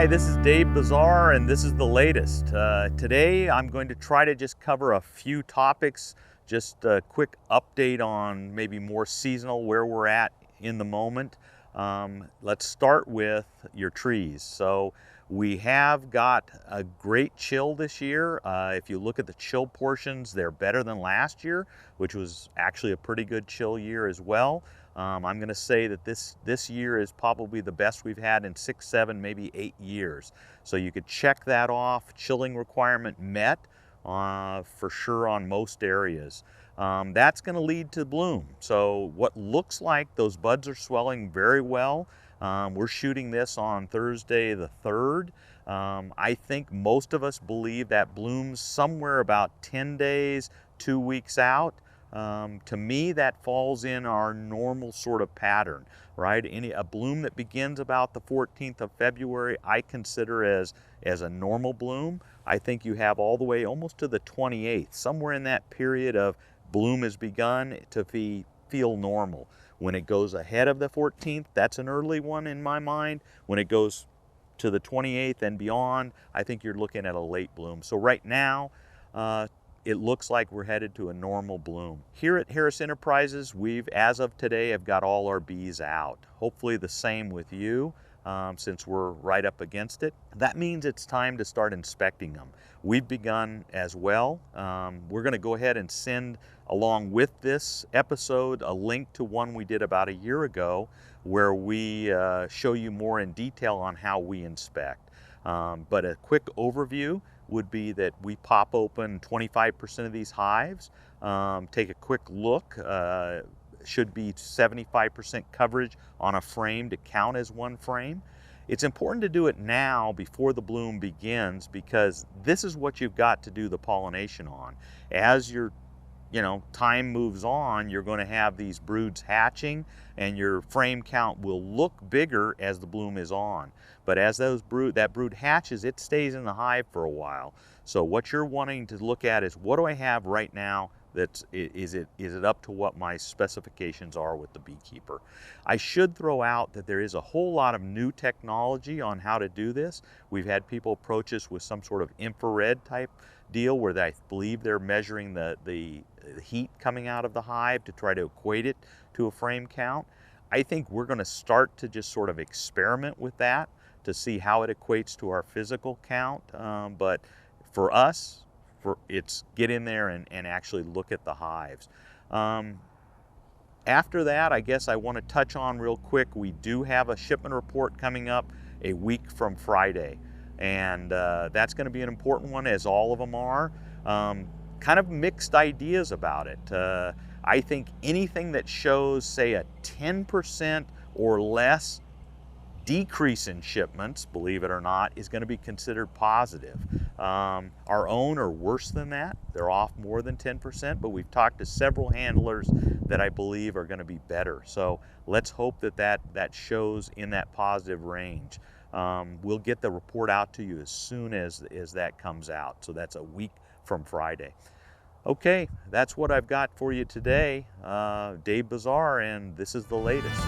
Hi, this is Dave Bazaar, and this is the latest. Today I'm going to try to just cover a few topics, just a quick update on maybe more seasonal, where we're at in the moment. Let's start with your trees. So we have got a great chill this year. If you look at the chill portions, they're better than last year, which was actually a pretty good chill year as well. I'm going to say that this year is probably the best we've had in 6, 7, maybe 8 years. So you could check that off. Chilling requirement met for sure on most areas. That's going to lead to bloom. So what looks like those buds are swelling very well. We're shooting this on Thursday the 3rd. I think most of us believe that blooms somewhere about 10 days, 2 weeks out. To me, that falls in our normal sort of pattern, right? A bloom that begins about the 14th of February, I consider as a normal bloom. I think you have all the way almost to the 28th, somewhere in that period of bloom has begun to feel normal. When it goes ahead of the 14th, that's an early one in my mind. When it goes to the 28th and beyond, I think you're looking at a late bloom. So right now, it looks like we're headed to a normal bloom. Here at Harris Enterprises, as of today, have got all our bees out. Hopefully the same with you, since we're right up against it. That means it's time to start inspecting them. We've begun as well. We're gonna go ahead and send along with this episode a link to one we did about a year ago where we show you more in detail on how we inspect. But a quick overview would be that we pop open 25% of these hives, take a quick look, should be 75% coverage on a frame to count as one frame. It's important to do it now before the bloom begins because this is what you've got to do the pollination on. As your time moves on, you're going to have these broods hatching and your frame count will look bigger as the bloom is on. But as that brood hatches, it stays in the hive for a while. So what you're wanting to look at is, what do I have right now? Is it up to what my specifications are with the beekeeper? I should throw out that there is a whole lot of new technology on how to do this. We've had people approach us with some sort of infrared type deal where I believe they're measuring the heat coming out of the hive to try to equate it to a frame count. I think we're going to start to just sort of experiment with that to see how it equates to our physical count. But for us, it's get in there and actually look at the hives. After that, I guess I want to touch on real quick, we do have a shipment report coming up a week from Friday. And that's going to be an important one, as all of them are. Kind of mixed ideas about it. I think anything that shows, say, a 10% or less decrease in shipments, believe it or not, is going to be considered positive. Our own are worse than that. They're off more than 10%, but we've talked to several handlers that I believe are going to be better. So let's hope that shows in that positive range. We'll get the report out to you as soon as that comes out. So that's a week from Friday. Okay, that's what I've got for you today. Dave Bazaar, and this is the latest.